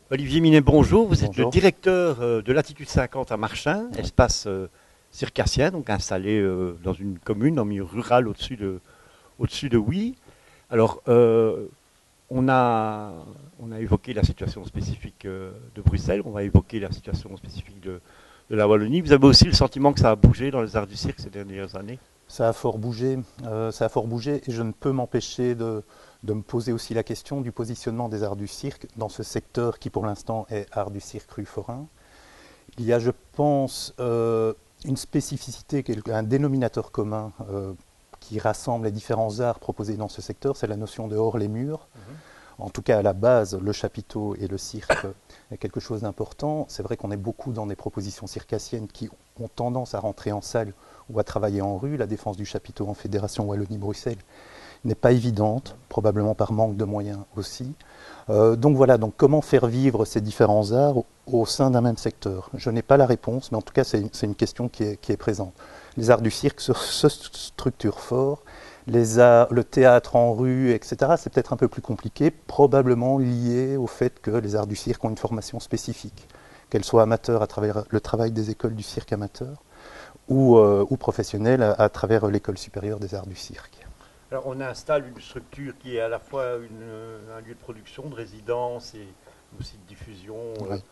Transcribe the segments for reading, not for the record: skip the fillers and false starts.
Olivier Minet, bonjour. Vous êtes le Bonjour. directeur de Latitude 50 à Marchin, espace circassien, donc installé dans une commune en milieu rural au-dessus de Huy. Alors, on a, on a évoqué la situation spécifique de Bruxelles, on va évoquer la situation spécifique de la Wallonie. Vous avez aussi le sentiment que ça a bougé dans les arts du cirque ces dernières années? Ça a fort bougé et je ne peux m'empêcher de me poser aussi la question du positionnement des arts du cirque dans ce secteur qui pour l'instant est art du cirque rue Forain. Il y a, je pense, une spécificité, un dénominateur commun qui rassemble les différents arts proposés dans ce secteur, c'est la notion de hors les murs. En tout cas, à la base, le chapiteau et le cirque est quelque chose d'important. C'est vrai qu'on est beaucoup dans des propositions circassiennes qui ont tendance à rentrer en salle ou à travailler en rue. La défense du chapiteau en Fédération Wallonie-Bruxelles n'est pas évidente, probablement par manque de moyens aussi. Donc voilà, donc comment faire vivre ces différents arts au sein d'un même secteur? Je n'ai pas la réponse, mais en tout cas, c'est une question qui est présente. Les arts du cirque se structurent fort. Le théâtre en rue, etc., c'est peut-être un peu plus compliqué, probablement lié au fait que les arts du cirque ont une formation spécifique, qu'elle soit amateur à travers le travail des écoles du cirque amateur ou professionnelle à travers l'école supérieure des arts du cirque. Alors, on installe une structure qui est à la fois un lieu de production, de résidence et aussi de diffusion Oui.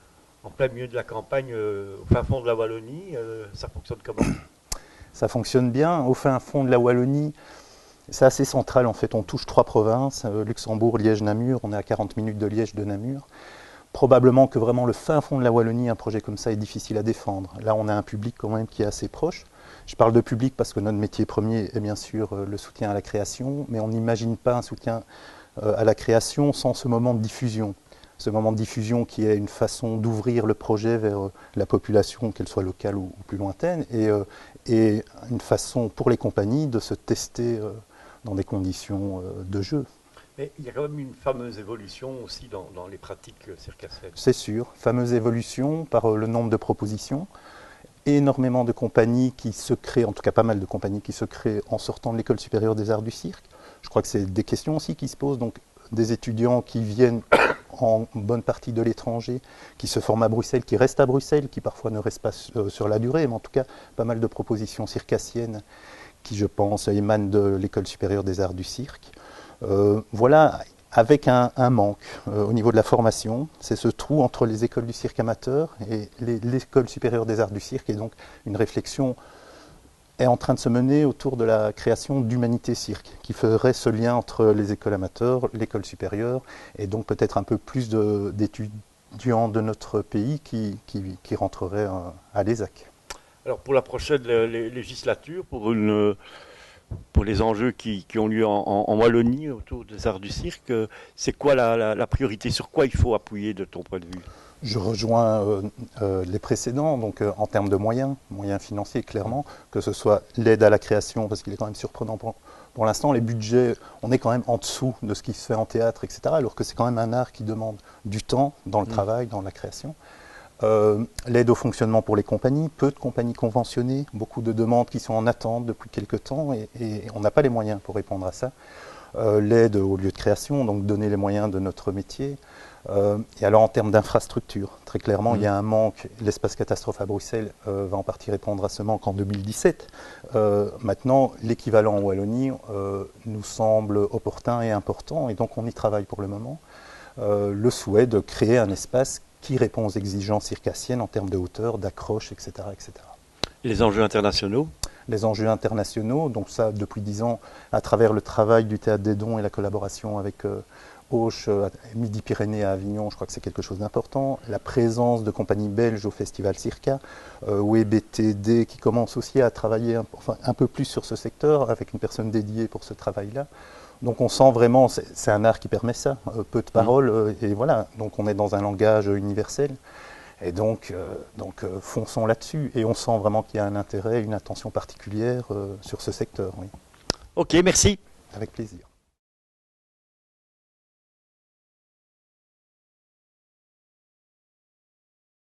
en plein milieu de la campagne, au fin fond de la Wallonie. Ça fonctionne comment? Ça fonctionne bien. Au fin fond de la Wallonie, c'est assez central en fait. On touche 3 provinces, Luxembourg, Liège, Namur. On est à 40 minutes de Liège, de Namur. Probablement que vraiment le fin fond de la Wallonie, un projet comme ça est difficile à défendre. Là, on a un public quand même qui est assez proche. Je parle de public parce que notre métier premier est bien sûr le soutien à la création, mais on n'imagine pas un soutien à la création sans ce moment de diffusion. Ce moment de diffusion qui est une façon d'ouvrir le projet vers la population, qu'elle soit locale ou plus lointaine, et une façon pour les compagnies de se tester dans des conditions de jeu. Mais il y a quand même une fameuse évolution aussi dans les pratiques circassiennes. C'est sûr, fameuse évolution par le nombre de propositions, énormément de compagnies qui se créent, en tout cas pas mal de compagnies qui se créent en sortant de l'école supérieure des arts du cirque. Je crois que c'est des questions aussi qui se posent, donc des étudiants qui viennent en bonne partie de l'étranger, qui se forment à Bruxelles, qui restent à Bruxelles, qui parfois ne restent pas sur la durée, mais en tout cas pas mal de propositions circassiennes qui, je pense, émanent de l'école supérieure des arts du cirque. Voilà, avec un manque au niveau de la formation, c'est ce trou entre les écoles du cirque amateur et l'école supérieure des arts du cirque, et donc une réflexion est en train de se mener autour de la création d'Humanité Cirque, qui ferait ce lien entre les écoles amateurs, l'école supérieure, et donc peut-être un peu plus d'étudiants de notre pays qui rentreraient à l'ESAC. Alors pour la prochaine législature, pour les enjeux qui ont lieu en Wallonie autour des arts du cirque, c'est quoi la priorité? Sur quoi il faut appuyer de ton point de vue? Je rejoins les précédents, donc en termes de moyens financiers clairement, que ce soit l'aide à la création, parce qu'il est quand même surprenant pour l'instant, les budgets, on est quand même en dessous de ce qui se fait en théâtre, etc., alors que c'est quand même un art qui demande du temps dans le travail, dans la création. L'aide au fonctionnement pour les compagnies, peu de compagnies conventionnées, beaucoup de demandes qui sont en attente depuis quelques temps et on n'a pas les moyens pour répondre à ça. L'aide au lieu de création, donc donner les moyens de notre métier. Et alors en termes d'infrastructure, très clairement, il y a un manque. L'espace catastrophe à Bruxelles va en partie répondre à ce manque en 2017. Maintenant, l'équivalent en Wallonie nous semble opportun et important, et donc on y travaille pour le moment. Le souhait de créer un espace qui répond aux exigences circassiennes en termes de hauteur, d'accroche, etc., etc. Les enjeux internationaux? Les enjeux internationaux, donc ça depuis 10 ans, à travers le travail du Théâtre des Dons et la collaboration avec Auch, Midi-Pyrénées à Avignon, je crois que c'est quelque chose d'important. La présence de compagnies belges au Festival Circa, ou EBTD qui commence aussi à travailler un peu plus sur ce secteur, avec une personne dédiée pour ce travail-là. Donc on sent vraiment, c'est un art qui permet ça, peu de paroles, et voilà, donc on est dans un langage universel. Et donc fonçons là-dessus. Et on sent vraiment qu'il y a un intérêt, une attention particulière sur ce secteur. Oui. Ok, merci. Avec plaisir.